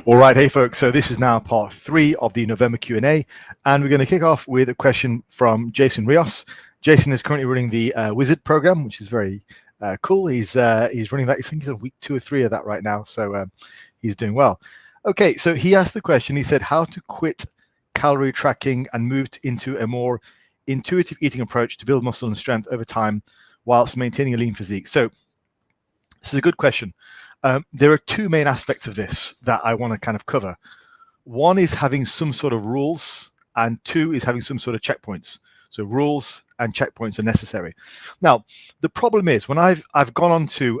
All right, hey folks, so this is now part 3 of the November Q&A, and we're going to kick off with a question from Jason Rios. Jason is currently running the Wizard program, which is very cool. He's running that. I think he's on week 2 or 3 of that right now, so he's doing well. Okay, so he asked the question, he said, how to quit calorie tracking and move into a more intuitive eating approach to build muscle and strength over time whilst maintaining a lean physique. So this is a good question. There are 2 main aspects of this that I want to kind of cover. One is having some sort of rules, and 2 is having some sort of checkpoints. So rules and checkpoints are necessary. Now, the problem is when I've gone on to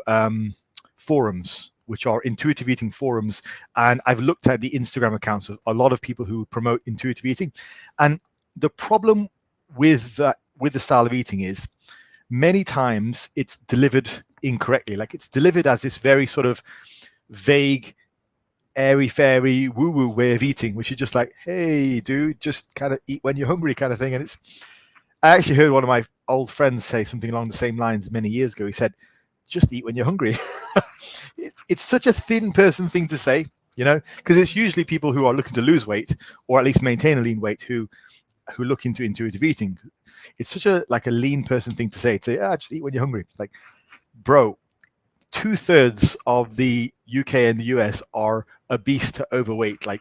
forums, which are intuitive eating forums, and I've looked at the Instagram accounts of a lot of people who promote intuitive eating, and the problem with the style of eating is many times it's delivered incorrectly. Like it's delivered as this very sort of vague, airy-fairy, woo-woo way of eating, which is just like, hey, dude, just kind of eat when you're hungry kind of thing. And I actually heard one of my old friends say something along the same lines many years ago. He said, just eat when you're hungry. It's such a thin person thing to say, you know, because it's usually people who are looking to lose weight or at least maintain a lean weight who look into intuitive eating. It's such a lean person thing to say, just eat when you're hungry. It's like, bro, 2/3 of the UK and the US are obese to overweight. Like,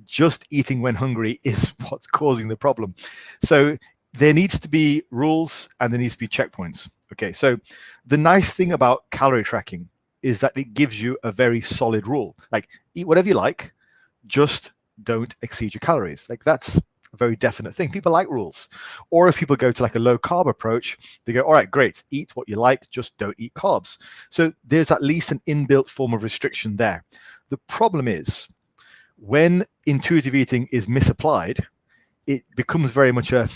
just eating when hungry is what's causing the problem. So there needs to be rules and there needs to be checkpoints. Okay, so the nice thing about calorie tracking is that it gives you a very solid rule. Like, eat whatever you like, just don't exceed your calories. Like, that's a very definite thing. People like rules. Or if people go to like a low carb approach, they go, all right, great, eat what you like, just don't eat carbs. So there's at least an inbuilt form of restriction there. The problem is when intuitive eating is misapplied, it becomes very much a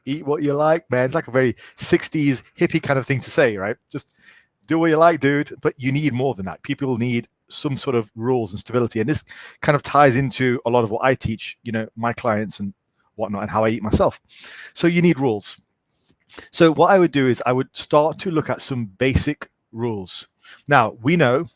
eat what you like, man. It's like a very 60s hippie kind of thing to say, right? Just do what you like, dude. But you need more than that. People need some sort of rules and stability. And this kind of ties into a lot of what I teach, you know, my clients and whatnot, and how I eat myself. So you need rules. So what I would do is I would start to look at some basic rules. Now, we know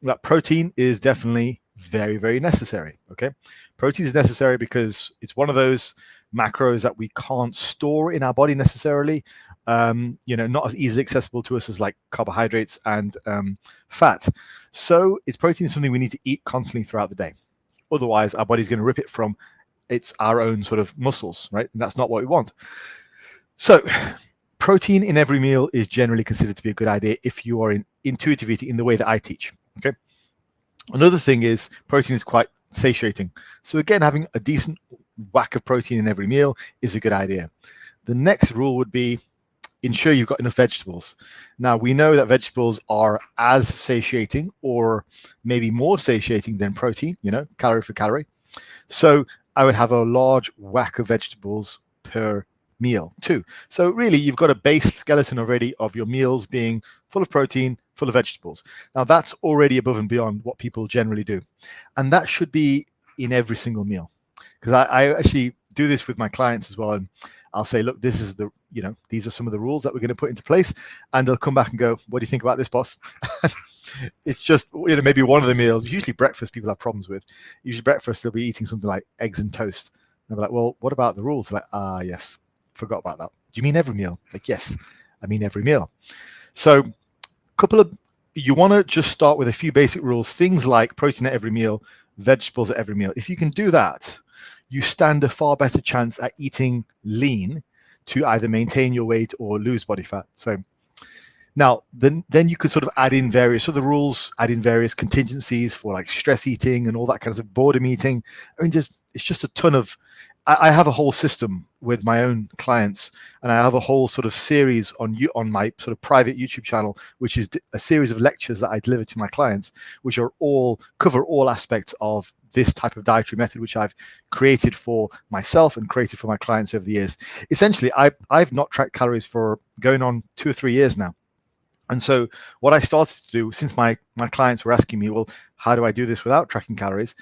that protein is definitely very, very necessary. Okay, protein is necessary because it's one of those macros that we can't store in our body necessarily. You know, not as easily accessible to us as like carbohydrates and fat. So it's protein is something we need to eat constantly throughout the day. Otherwise, our body's going to rip it from our own sort of muscles, right? And that's not what we want. So protein in every meal is generally considered to be a good idea if you are in intuitive eating in the way that I teach. Okay. Another thing is protein is quite satiating. So again, having a decent whack of protein in every meal is a good idea. The next rule would be ensure you've got enough vegetables. Now, we know that vegetables are as satiating or maybe more satiating than protein, you know, calorie for calorie. So I would have a large whack of vegetables per meal too. So really, you've got a base skeleton already of your meals being full of protein, full of vegetables. Now, that's already above and beyond what people generally do. And that should be in every single meal. Because I actually do this with my clients as well. And I'll say, look, this is these are some of the rules that we're going to put into place. And they'll come back and go, what do you think about this, boss? It's just, you know, maybe one of the meals, usually breakfast people have problems with. Usually breakfast, they'll be eating something like eggs and toast. And they'll be like, well, what about the rules? They're like, yes, forgot about that. Do you mean every meal? Like, yes, I mean every meal. So you want to just start with a few basic rules, things like protein at every meal, vegetables at every meal. If you can do that, you stand a far better chance at eating lean to either maintain your weight or lose body fat. So now, then you could sort of add in various other rules, add in various contingencies for like stress eating and all that kind of boredom eating. I mean, it's just a ton of. I have a whole system with my own clients, and I have a whole sort of series on my sort of private YouTube channel, which is a series of lectures that I deliver to my clients, which cover all aspects of this type of dietary method, which I've created for myself and created for my clients over the years. Essentially, I've not tracked calories for going on 2 or 3 years now. And so what I started to do, since my clients were asking me, well, how do I do this without tracking calories?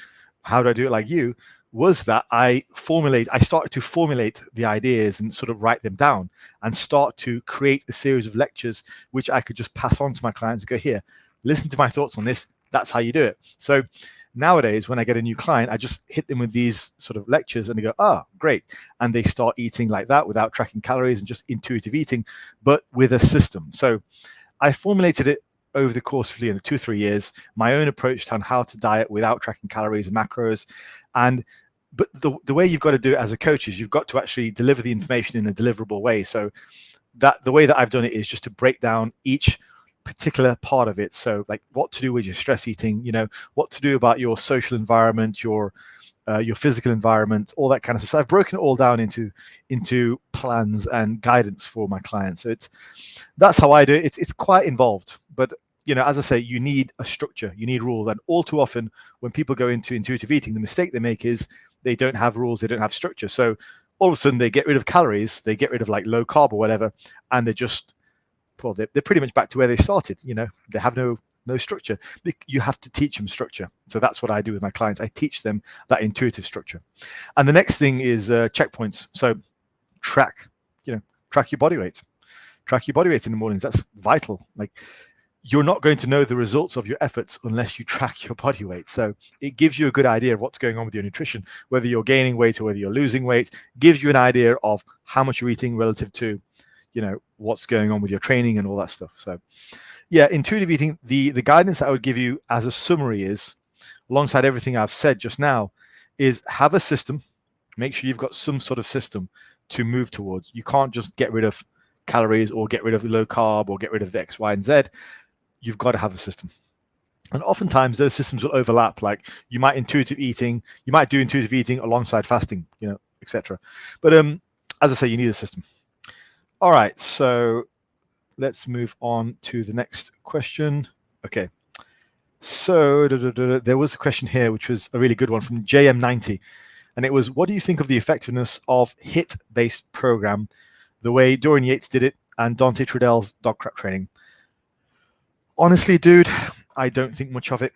How do I do it like you? Was that I started to formulate the ideas and sort of write them down and start to create a series of lectures, which I could just pass on to my clients and go, here, listen to my thoughts on this. That's how you do it. So nowadays, when I get a new client, I just hit them with these sort of lectures and they go, oh, great. And they start eating like that without tracking calories and just intuitive eating, but with a system. So I formulated it over the course of 2-3 years, my own approach on how to diet without tracking calories and macros. But the way you've got to do it as a coach is you've got to actually deliver the information in a deliverable way. So that the way that I've done it is just to break down each particular part of it. So like what to do with your stress eating, what to do about your social environment, your physical environment, all that kind of stuff. So I've broken it all down into plans and guidance for my clients. So that's how I do it. It's quite involved, but as I say, you need a structure, you need rules. And all too often when people go into intuitive eating, the mistake they make is they don't have rules, they don't have structure. So all of a sudden they get rid of calories, they get rid of like low carb or whatever, and they're pretty much back to where they started. They have no structure. You have to teach them structure. So that's what I do with my clients. I teach them that intuitive structure. And the next thing is checkpoints. So track your body weight. Track your body weight in the mornings. That's vital. Like, you're not going to know the results of your efforts unless you track your body weight. So it gives you a good idea of what's going on with your nutrition, whether you're gaining weight or whether you're losing weight. Gives you an idea of how much you're eating relative to what's going on with your training and all that stuff. So yeah, intuitive eating, the guidance that I would give you as a summary is, alongside everything I've said just now, is have a system. Make sure you've got some sort of system to move towards. You can't just get rid of calories or get rid of low carb or get rid of the X, Y, and Z. You've got to have a system. And oftentimes those systems will overlap. Like you might do intuitive eating alongside fasting, etc. But as I say, you need a system. All right, so let's move on to the next question. Okay, so there was a question here, which was a really good one from JM90. And it was, what do you think of the effectiveness of HIIT-based program, the way Dorian Yates did it and Dante Trudell's dog crap training? Honestly, dude, I don't think much of it.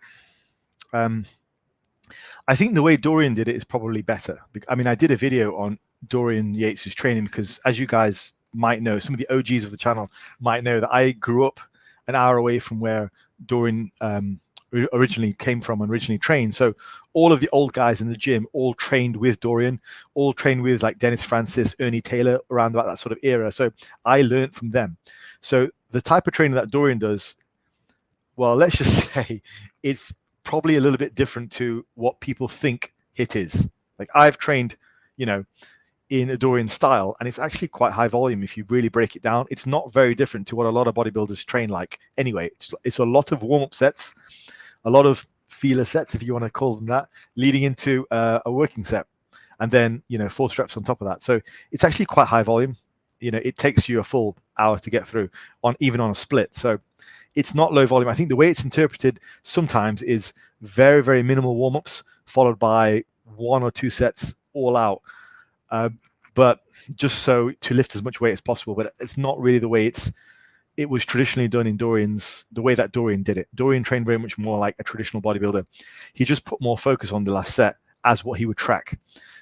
I think the way Dorian did it is probably better. I mean, I did a video on Dorian Yates' training because, as you guys might know, some of the OGs of the channel might know that I grew up an hour away from where Dorian originally came from and originally trained. So all of the old guys in the gym all trained with Dorian, all trained with like Dennis Francis, Ernie Taylor, around about that sort of era. So I learned from them. So the type of training that Dorian does, well, let's just say it's probably a little bit different to what people think HIIT is. Like I've trained, in a Dorian style, and it's actually quite high volume if you really break it down. It's not very different to what a lot of bodybuilders train like. Anyway, it's a lot of warm-up sets, a lot of feeler sets, if you want to call them that, leading into a working set, and then 4 reps on top of that. So it's actually quite high volume. It takes you a full hour to get through even on a split. So it's not low volume. I think the way it's interpreted sometimes is very, very minimal warm-ups followed by 1 or 2 sets all out. But just so to lift as much weight as possible, but it's not really the way it was traditionally done in the way that Dorian did it. Dorian trained very much more like a traditional bodybuilder. He just put more focus on the last set as what he would track.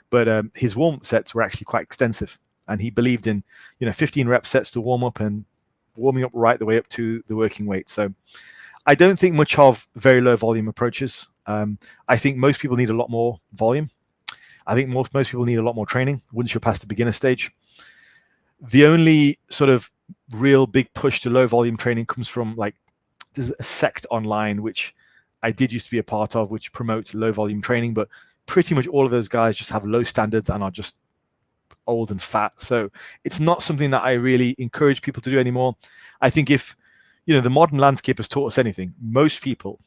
But his warm-up sets were actually quite extensive, and he believed in 15 rep sets to warm up and warming up right the way up to the working weight. So I don't think much of very low volume approaches. I think most people need a lot more volume. I think most people need a lot more training once you're past the beginner stage. The only sort of real big push to low volume training comes from there's a sect online, which I did used to be a part of, which promotes low volume training, but pretty much all of those guys just have low standards and are just old and fat. So it's not something that I really encourage people to do anymore. I think if, the modern landscape has taught us anything, most people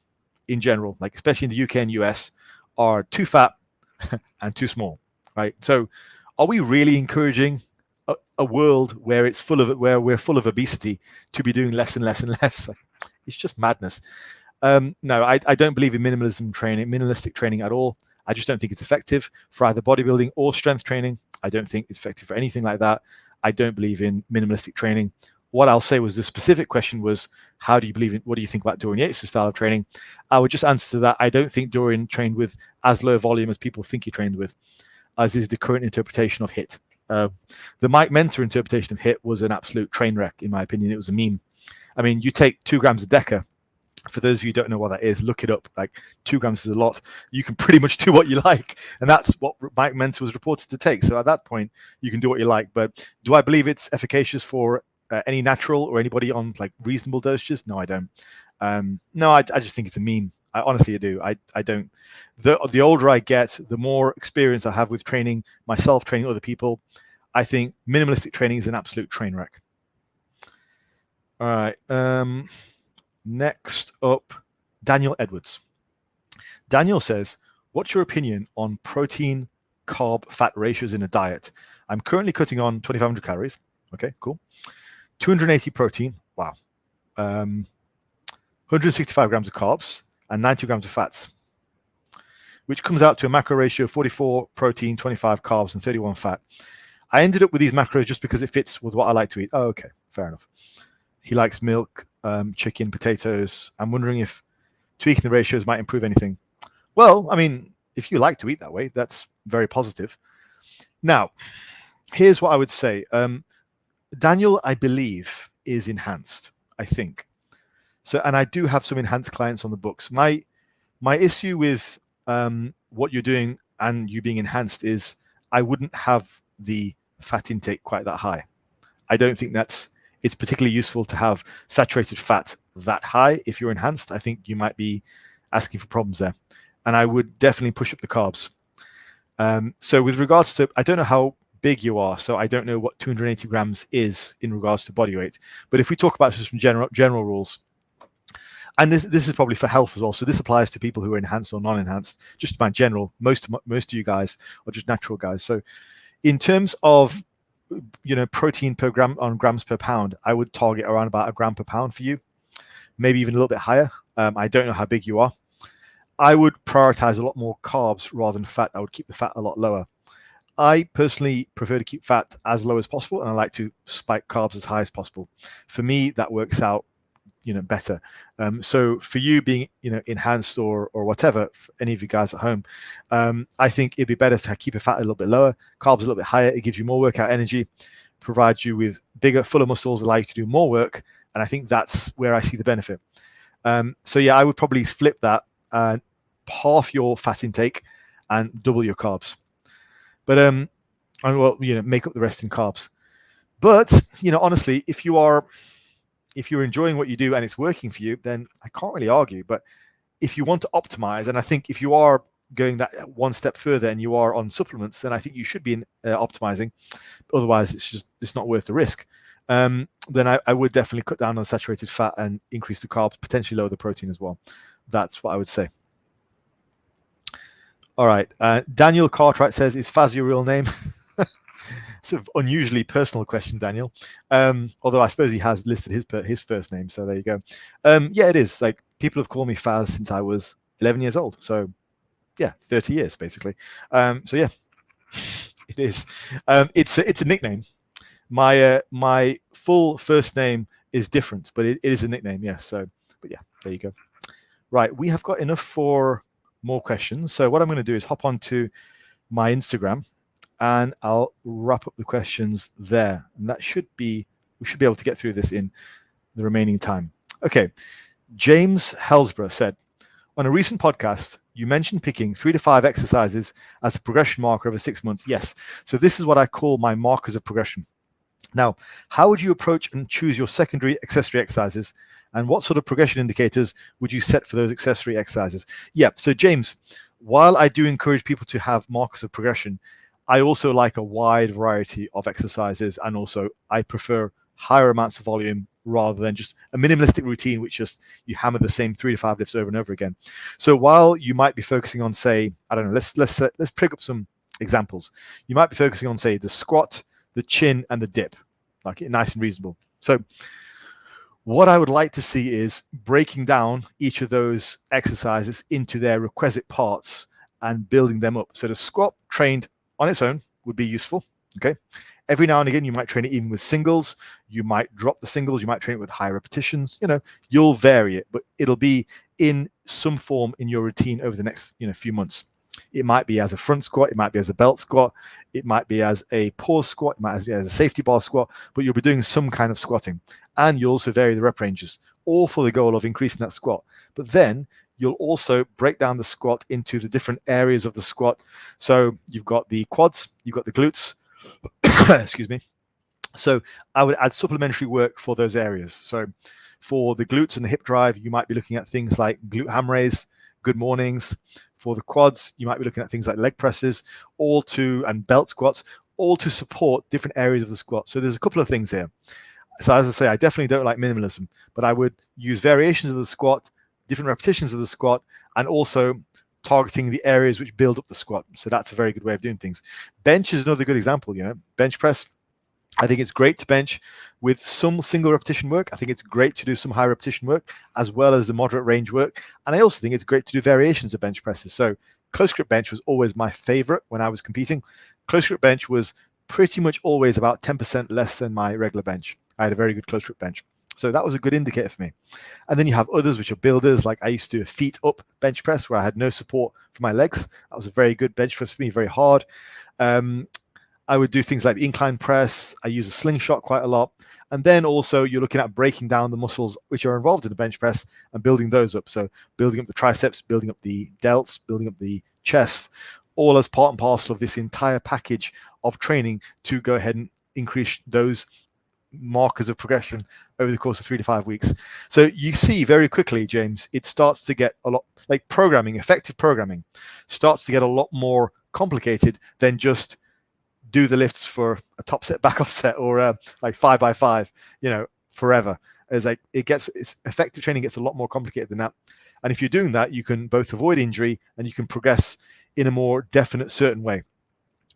in general, especially in the UK and US, are too fat and too small, right? So are we really encouraging a world where we're full of obesity to be doing less and less and less? It's just madness. No, I don't believe in minimalistic training at all. I just don't think it's effective for either bodybuilding or strength training. I don't think it's effective for anything like that. I don't believe in minimalistic training. What I'll say was the specific question was, what do you think about Dorian Yates' style of training? I would just answer to that. I don't think Dorian trained with as low volume as people think he trained with, as is the current interpretation of HIIT. The Mike Mentor interpretation of HIIT was an absolute train wreck, in my opinion. It was a meme. I mean, you take 2 grams of Deca For those of you who don't know what that is, look it up. Like 2 grams is a lot. You can pretty much do what you like. And that's what Mike Mentzer was reported to take. So at that point, you can do what you like. But do I believe it's efficacious for any natural or anybody on like reasonable dosages? No, I don't. No, I just think it's a meme. I honestly do. I don't. The older I get, the more experience I have with training myself, training other people. I think minimalistic training is an absolute train wreck. All right. Next up, Daniel Edwards. Daniel says, what's your opinion on protein, carb, fat ratios in a diet? I'm currently cutting on 2,500 calories. Okay, cool. 280 protein. Wow. 165 grams of carbs and 90 grams of fats, which comes out to a macro ratio of 44 protein, 25 carbs, and 31 fat. I ended up with these macros just because it fits with what I like to eat. Oh, okay, fair enough. He likes milk, chicken, potatoes. I'm wondering if tweaking the ratios might improve anything. Well, I mean, if you like to eat that way, that's very positive. Now, here's what I would say. Daniel, I believe, is enhanced, I think. So, and I do have some enhanced clients on the books. My issue with what you're doing and you being enhanced is I wouldn't have the fat intake quite that high. I don't think it's particularly useful to have saturated fat that high. If you're enhanced, I think you might be asking for problems there. And I would definitely push up the carbs. So with regards to, I don't know how big you are, so I don't know what 280 grams is in regards to body weight. But if we talk about just some general rules, and this is probably for health as well, so this applies to people who are enhanced or non-enhanced, just by general, most of you guys are just natural guys. So in terms of, protein per gram on grams per pound, I would target around about 1 gram per pound for you, maybe even a little bit higher. I don't know how big you are. I would prioritize a lot more carbs rather than fat. I would keep the fat a lot lower. I personally prefer to keep fat as low as possible, and I like to spike carbs as high as possible. For me, that works out, better. So for you being, enhanced or whatever, for any of you guys at home, I think it'd be better to keep your fat a little bit lower, carbs a little bit higher. It gives you more workout energy, provides you with bigger, fuller muscles, allow you to do more work. And I think that's where I see the benefit. So yeah, I would probably flip that, half your fat intake and double your carbs. But make up the rest in carbs. But honestly, if you're enjoying what you do and it's working for you, then I can't really argue. But if you want to optimize, and I think if you are going that one step further and you are on supplements, then I think you should be optimizing. Otherwise, it's not worth the risk. Then I would definitely cut down on saturated fat and increase the carbs, potentially lower the protein as well. That's what I would say. All right. Daniel Cartwright says, is Faz your real name? Sort of unusually personal question, Daniel. Although I suppose he has listed his first name, so there you go. Yeah, it is. Like, people have called me Faz since I was 11 years old. So yeah, 30 years basically. So yeah, it is. It's a nickname. My full first name is different, but it is a nickname. Yes. So, but yeah, there you go. Right, we have got enough for more questions. So what I'm going to do is hop onto my Instagram, and I'll wrap up the questions there. And we should be able to get through this in the remaining time. Okay. James Helsborough said, on a recent podcast, you mentioned picking 3 to 5 exercises as a progression marker over 6 months. Yes. So this is what I call my markers of progression. Now, how would you approach and choose your secondary accessory exercises? And what sort of progression indicators would you set for those accessory exercises? Yeah. So James, while I do encourage people to have markers of progression, I also like a wide variety of exercises, and also I prefer higher amounts of volume rather than just a minimalistic routine, which just you hammer the same 3 to 5 lifts over and over again. So while you might be focusing on, say, I don't know, let's pick up some examples. You might be focusing on, say, the squat, the chin, and the dip, like nice and reasonable. So what I would like to see is breaking down each of those exercises into their requisite parts and building them up. So the squat trained on its own would be useful. Okay. Every now and again, you might train it even with singles. You might drop the singles. You might train it with high repetitions. You'll vary it, but it'll be in some form in your routine over the next, few months. It might be as a front squat. It might be as a belt squat. It might be as a pause squat. It might be as a safety bar squat, but you'll be doing some kind of squatting, and you'll also vary the rep ranges. all for the goal of increasing that squat. But then you'll also break down the squat into the different areas of the squat. So you've got the quads, you've got the glutes, excuse me. So I would add supplementary work for those areas. So for the glutes and the hip drive, you might be looking at things like glute ham raise, good mornings. For the quads, you might be looking at things like leg presses, and belt squats, all to support different areas of the squat. So there's a couple of things here. So as I say, I definitely don't like minimalism, but I would use variations of the squat, different repetitions of the squat, and also targeting the areas which build up the squat. So that's a very good way of doing things. Bench is another good example. Bench press, I think it's great to bench with some single repetition work. I think it's great to do some high repetition work as well as the moderate range work. And I also think it's great to do variations of bench presses. So close grip bench was always my favorite when I was competing. Close grip bench was pretty much always about 10% less than my regular bench. I had a very good close grip bench. So that was a good indicator for me. And then you have others which are builders, like I used to do a feet up bench press where I had no support for my legs. That was a very good bench press for me, very hard. I would do things like the incline press. I use a slingshot quite a lot. And then also you're looking at breaking down the muscles which are involved in the bench press and building those up. So building up the triceps, building up the delts, building up the chest, all as part and parcel of this entire package of training to go ahead and increase those markers of progression over the course of 3 to 5 weeks. So you see very quickly, James, it starts to get a lot like programming, effective programming starts to get a lot more complicated than just do the lifts for a top set, back off set, or like 5x5, forever. It's like it's effective training gets a lot more complicated than that. And if you're doing that, you can both avoid injury and you can progress in a more definite, certain way.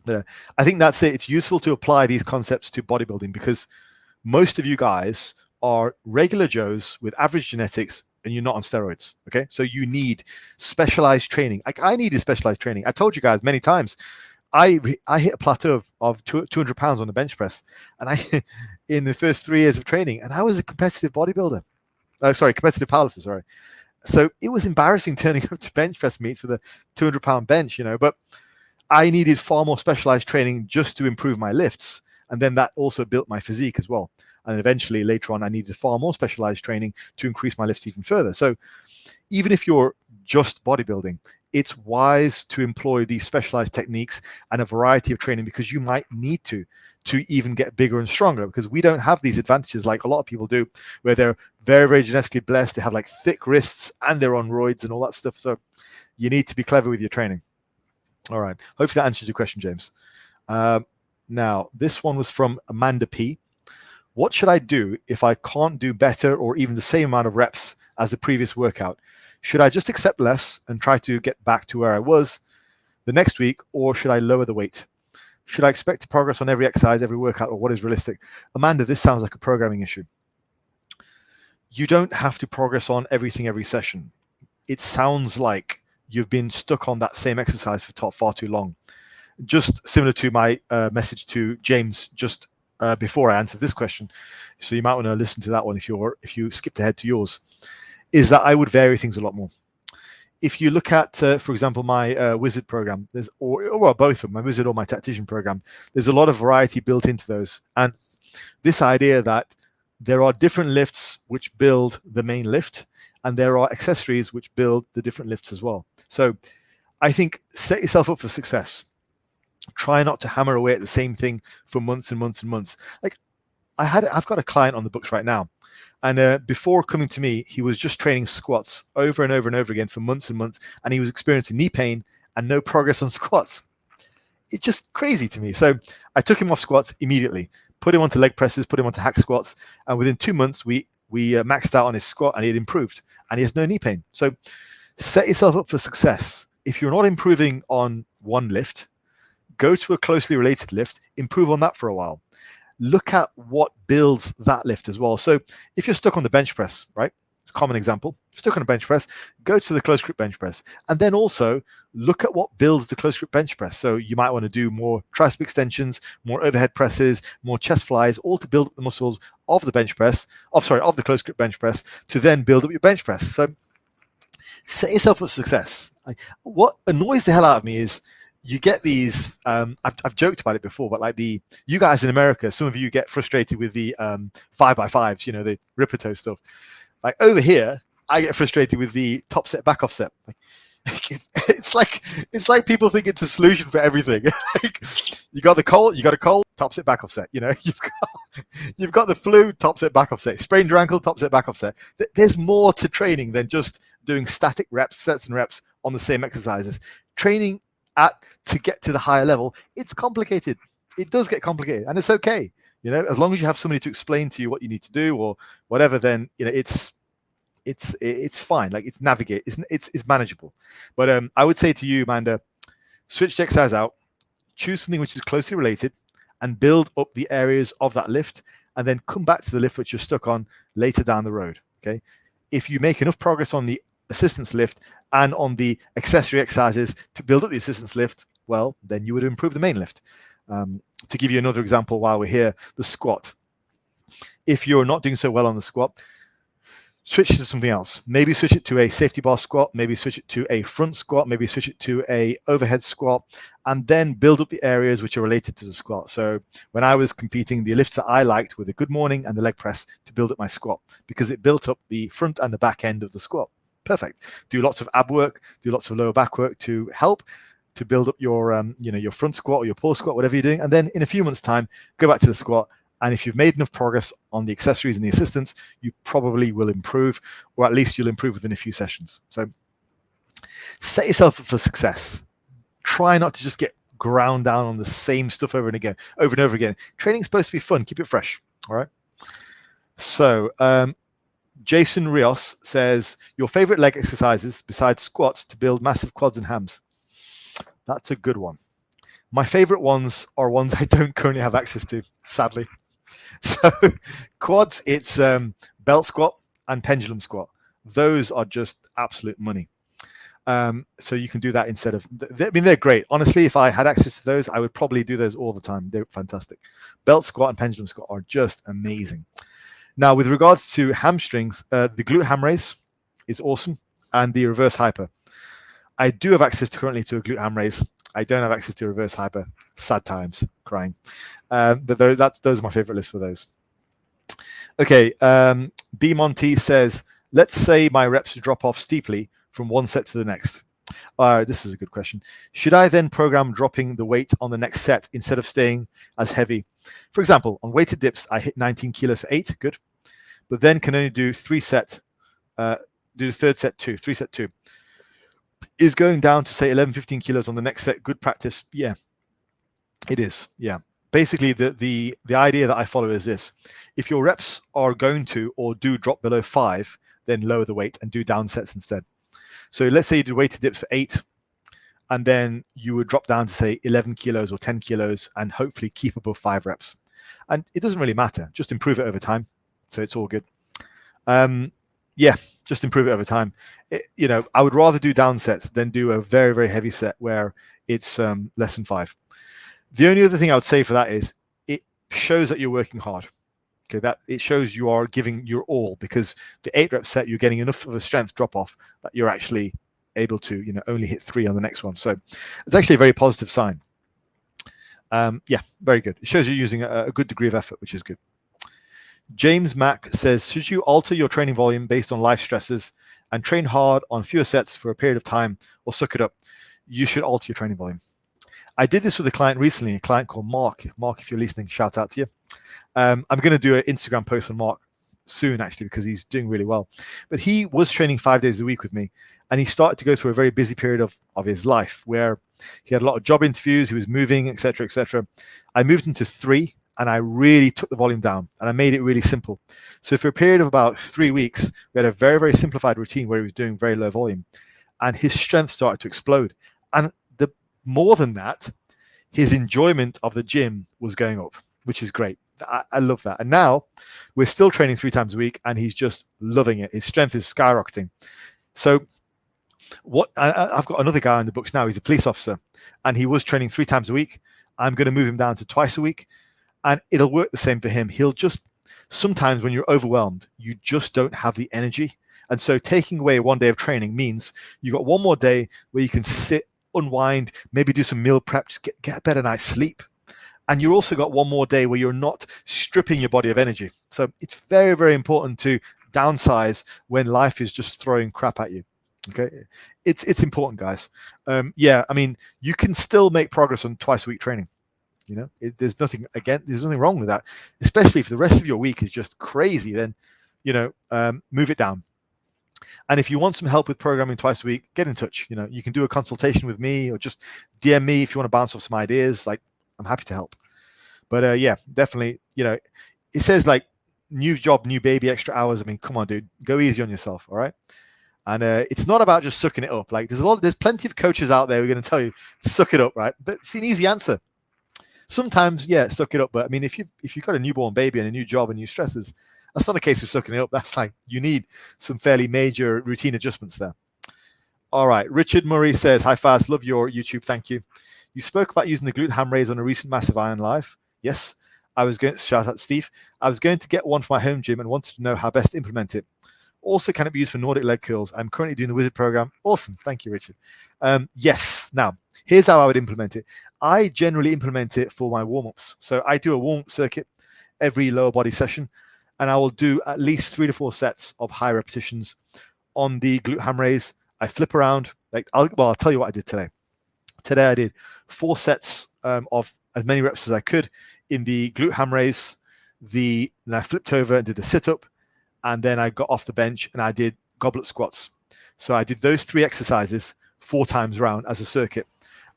But I think that's it. It's useful to apply these concepts to bodybuilding because most of you guys are regular Joes with average genetics and you're not on steroids. Okay. So you need specialized training. Like I needed specialized training. I told you guys many times, I hit a plateau of 200 pounds on the bench press, and in the first 3 years of training, and I was a competitive bodybuilder. Competitive powerlifter. Sorry. So it was embarrassing turning up to bench press meets with a 200-pound bench, but I needed far more specialized training just to improve my lifts, and then that also built my physique as well. And eventually, later on, I needed far more specialized training to increase my lifts even further. So even if you're just bodybuilding, it's wise to employ these specialized techniques and a variety of training because you might need to even get bigger and stronger, because we don't have these advantages like a lot of people do, where they're very, very genetically blessed. They have like thick wrists and they're on roids and all that stuff. So you need to be clever with your training. All right. Hopefully that answers your question, James. Now, this one was from Amanda P. What should I do if I can't do better or even the same amount of reps as the previous workout? Should I just accept less and try to get back to where I was the next week, or should I lower the weight? Should I expect to progress on every exercise, every workout, or what is realistic? Amanda, this sounds like a programming issue. You don't have to progress on everything every session. It sounds like you've been stuck on that same exercise for far too long. Just similar to my message to James just before I answered this question. So you might want to listen to that one if you skipped ahead to yours. Is that I would vary things a lot more. If you look at, for example, my wizard program, both of them, my wizard or my tactician program, there's a lot of variety built into those. And this idea that there are different lifts which build the main lift, and there are accessories which build the different lifts as well. So I think set yourself up for success. Try not to hammer away at the same thing for months and months and months. Like I've got a client on the books right now. And before coming to me, he was just training squats over and over and over again for months and months. And he was experiencing knee pain and no progress on squats. It's just crazy to me. So I took him off squats immediately, put him onto leg presses, put him onto hack squats. And within 2 months, we maxed out on his squat and he had improved. And he has no knee pain. So set yourself up for success. If you're not improving on one lift, go to a closely related lift, improve on that for a while. Look at what builds that lift as well. So if you're stuck on the bench press, right? It's a common example. Stuck on a bench press, go to the close grip bench press. And then also look at what builds the close grip bench press. So you might want to do more tricep extensions, more overhead presses, more chest flies, all to build up the muscles of the bench press, of the close grip bench press, to then build up your bench press. So set yourself up for success. What annoys the hell out of me is you get these, I've joked about it before, but you guys in America, some of you get frustrated with the 5x5s, the Ripperto stuff. Like over here, I get frustrated with the top set, back off set. It's like people think it's a solution for everything. Like, you got a cold, top set, back off set. You've got the flu, top set, back off set. Sprained your ankle, top set, back off set. There's more to training than just doing static reps, sets and reps on the same exercises. Training to get to the higher level, it's complicated. It does get complicated, and it's okay. As long as you have somebody to explain to you what you need to do or whatever, then it's fine. Like, it's manageable. But I would say to you, Amanda, switch the exercise out, choose something which is closely related, and build up the areas of that lift, and then come back to the lift which you're stuck on later down the road. Okay, if you make enough progress on the assistance lift and on the accessory exercises to build up the assistance lift, well, then you would improve the main lift. To give you another example while we're here, the squat. If you're not doing so well on the squat, switch to something else. Maybe switch it to a safety bar squat, maybe switch it to a front squat, maybe switch it to a overhead squat, and then build up the areas which are related to the squat. So when I was competing, the lifts that I liked were the good morning and the leg press to build up my squat, because it built up the front and the back end of the squat. Perfect. Do lots of ab work, do lots of lower back work to help to build up your your front squat or your pull squat, whatever you're doing. And then in a few months' time, go back to the squat. And if you've made enough progress on the accessories and the assistance, you probably will improve, or at least you'll improve within a few sessions. So set yourself up for success. Try not to just get ground down on the same stuff over and over again. Training's supposed to be fun. Keep it fresh. All right. So Jason Rios says, your favorite leg exercises besides squats to build massive quads and hams. That's a good one. My favorite ones are ones I don't currently have access to, sadly. So quads, it's belt squat and pendulum squat. Those are just absolute money. So you can do that instead of, they're great. Honestly, if I had access to those, I would probably do those all the time. They're fantastic. Belt squat and pendulum squat are just amazing. Now, with regards to hamstrings, the glute ham raise is awesome, and the reverse hyper. I do have access currently to a glute ham raise. I don't have access to reverse hyper. Sad times, crying. But those are my favorite list for those. Okay, B Monty says, let's say my reps drop off steeply from one set to the next. All right, this is a good question. Should I then program dropping the weight on the next set instead of staying as heavy? For example, on weighted dips, I hit 19 kilos for 8, good. But then can only do 3 set, do the third set 2, 3 set 2. Is going down to say 11, 15 kilos on the next set good practice? Yeah, it is. Yeah. Basically, the idea that I follow is this. If your reps are going to or do drop below 5, then lower the weight and do down sets instead. So let's say you did weighted dips for 8, and then you would drop down to say 11 kilos or 10 kilos and hopefully keep above 5 reps. And it doesn't really matter. Just improve it over time. So it's all good. Yeah, just improve it over time. I would rather do down sets than do a very, very heavy set where it's less than 5. The only other thing I would say for that is it shows that you're working hard. Okay, that it shows you are giving your all, because the 8 rep set, you're getting enough of a strength drop off that you're actually able to, only hit 3 on the next one. So it's actually a very positive sign. Yeah, very good. It shows you're using a good degree of effort, which is good. James Mack says, should you alter your training volume based on life stresses and train hard on fewer sets for a period of time, or suck it up? You should alter your training volume. I did this with a client recently, a client called Mark. Mark, if you're listening, shout out to you. I'm going to do an Instagram post on Mark soon, actually, because he's doing really well. But he was training 5 days a week with me, and he started to go through a very busy period of his life where he had a lot of job interviews, he was moving, etc., etc. I moved him to 3, and I really took the volume down, and I made it really simple. So for a period of about 3 weeks, we had a very, very simplified routine where he was doing very low volume, and his strength started to explode. And more than that, his enjoyment of the gym was going up, which is great. I love that. And now we're still training 3 times a week, and he's just loving it. His strength is skyrocketing. So I've got another guy in the books now. He's a police officer, and he was training 3 times a week. I'm going to move him down to twice a week, and it'll work the same for him. He'll just, sometimes when you're overwhelmed, you just don't have the energy. And so taking away 1 day of training means you got 1 more day where you can sit, unwind, maybe do some meal prep, just get a better night's sleep. And you've also got 1 more day where you're not stripping your body of energy. So it's very, very important to downsize when life is just throwing crap at you. Okay, it's important, guys. Yeah, I mean, you can still make progress on twice a week training. You know, there's nothing wrong with that. Especially if the rest of your week is just crazy, then move it down. And if you want some help with programming twice a week, get in touch. You know, you can do a consultation with me or just DM me if you want to bounce off some ideas. Like, I'm happy to help. But yeah, definitely, it says like new job, new baby, extra hours. I mean, come on, dude, go easy on yourself. All right. And it's not about just sucking it up. Like there's plenty of coaches out there who are going to tell you, suck it up, right? But it's an easy answer. Sometimes, yeah, suck it up. But I mean, if you've got a newborn baby and a new job and new stresses, that's not a case of sucking it up. That's like you need some fairly major routine adjustments there. All right. Richard Murray says, hi, Faz. Love your YouTube. Thank you. You spoke about using the glute ham raise on a recent Massive Iron Live. Yes. Shout out to Steve. I was going to get one for my home gym and wanted to know how best to implement it. Also, can it be used for Nordic leg curls? I'm currently doing the Wizard program. Awesome. Thank you, Richard. Yes. Now, here's how I would implement it. I generally implement it for my warm-ups. So I do a warm-up circuit every lower body session, and I will do at least 3 to 4 sets of high repetitions on the glute ham raise. I flip around. I'll tell you what I did today. Today I did 4 sets of as many reps as I could in the glute ham raise. Then I flipped over and did the sit-up, and then I got off the bench and I did goblet squats. So I did those 3 exercises 4 times around as a circuit,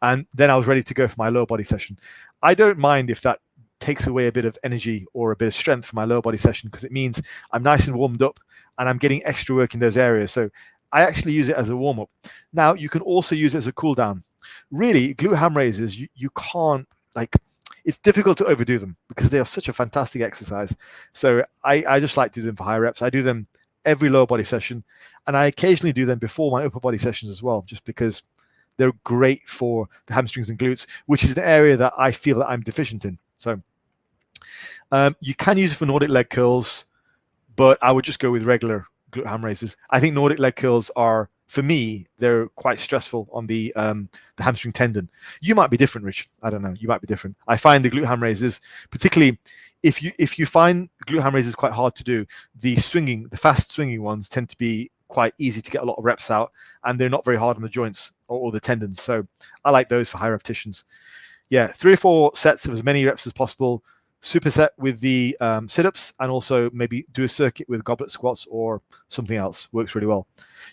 and then I was ready to go for my lower body session. I don't mind if that takes away a bit of energy or a bit of strength from my lower body session, because it means I'm nice and warmed up and I'm getting extra work in those areas. So I actually use it as a warm-up. Now, you can also use it as a cool down. Really, glute ham raises, you can't, it's difficult to overdo them because they are such a fantastic exercise. So I just like to do them for high reps. I do them every lower body session, and I occasionally do them before my upper body sessions as well, just because they're great for the hamstrings and glutes, which is an area that I feel that I'm deficient in. So you can use it for Nordic leg curls, but I would just go with regular glute ham raises. I think Nordic leg curls are, for me, they're quite stressful on the hamstring tendon. You might be different, Rich. I don't know. You might be different. I find the glute ham raises, particularly if you find glute ham raises quite hard to do, the fast swinging ones tend to be quite easy to get a lot of reps out, and they're not very hard on the joints or the tendons. So I like those for high repetitions. Yeah, 3 or 4 sets of as many reps as possible. Superset with the sit-ups, and also maybe do a circuit with goblet squats or something else. Works really well.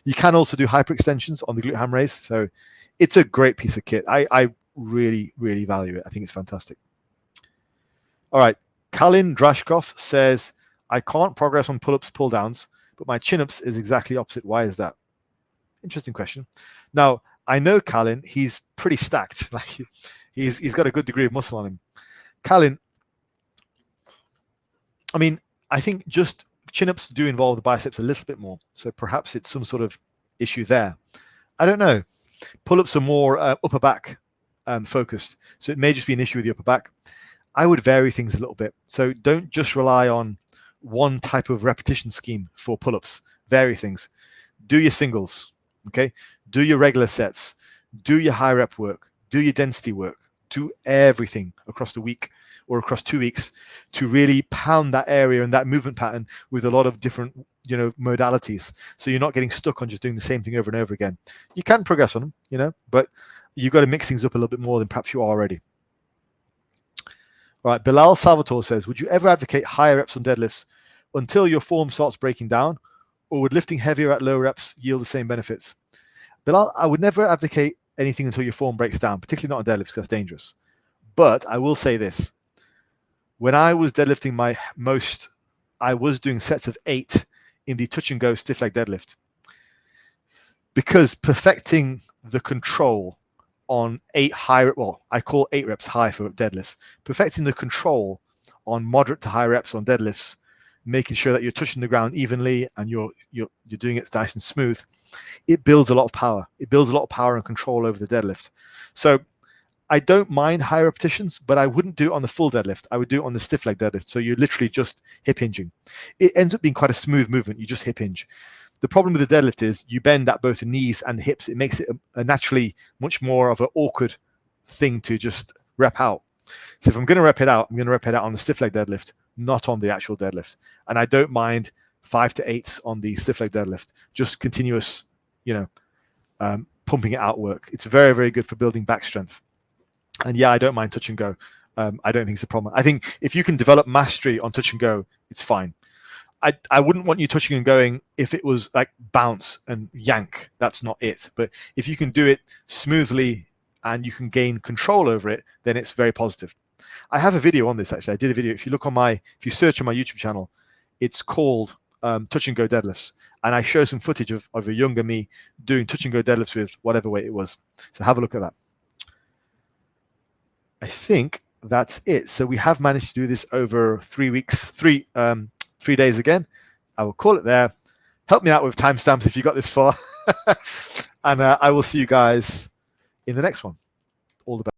You can also do hyperextensions on the glute ham raise. So it's a great piece of kit. I really, really value it. I think it's fantastic. All right. Kalin Drashkov says, I can't progress on pull-ups, pull-downs, but my chin-ups is exactly opposite. Why is that? Interesting question. Now, I know Kalin, he's pretty stacked. Like he's got a good degree of muscle on him. Kalin, I mean, I think just chin-ups do involve the biceps a little bit more. So perhaps it's some sort of issue there. I don't know. Pull-ups are more upper back focused. So it may just be an issue with the upper back. I would vary things a little bit. So don't just rely on one type of repetition scheme for pull-ups. Vary things. Do your singles, okay? Do your regular sets. Do your high rep work. Do your density work. Do everything across the week or across 2 weeks to really pound that area and that movement pattern with a lot of different, modalities. So you're not getting stuck on just doing the same thing over and over again. You can progress on them, but you've got to mix things up a little bit more than perhaps you are already. All right, Bilal Salvatore says, would you ever advocate higher reps on deadlifts until your form starts breaking down, or would lifting heavier at low reps yield the same benefits? Bilal, I would never advocate anything until your form breaks down, particularly not on deadlifts, because that's dangerous. But I will say this. When I was deadlifting I was doing sets of 8 in the touch and go stiff leg deadlift, because perfecting the control on 8 high, I call 8 reps high for deadlifts, perfecting the control on moderate to high reps on deadlifts, making sure that you're touching the ground evenly and you're doing it nice and smooth, it builds a lot of power. It builds a lot of power and control over the deadlift. So I don't mind high repetitions, but I wouldn't do it on the full deadlift. I would do it on the stiff leg deadlift. So you're literally just hip hinging. It ends up being quite a smooth movement. You just hip hinge. The problem with the deadlift is you bend at both the knees and the hips. It makes it a naturally much more of an awkward thing to just rep out. So if I'm going to rep it out, I'm going to rep it out on the stiff leg deadlift, not on the actual deadlift. And I don't mind 5 to 8s on the stiff leg deadlift, just continuous, pumping it out work. It's very, very good for building back strength. And yeah, I don't mind touch and go. I don't think it's a problem. I think if you can develop mastery on touch and go, it's fine. I wouldn't want you touching and going if it was like bounce and yank. That's not it. But if you can do it smoothly and you can gain control over it, then it's very positive. I have a video on this, actually. I did a video. If you search on my YouTube channel, it's called touch and go deadlifts. And I show some footage of a younger me doing touch and go deadlifts with whatever weight it was. So have a look at that. I think that's it. So we have managed to do this over 3 weeks, 3 days again. I will call it there. Help me out with timestamps if you got this far. And I will see you guys in the next one. All the best.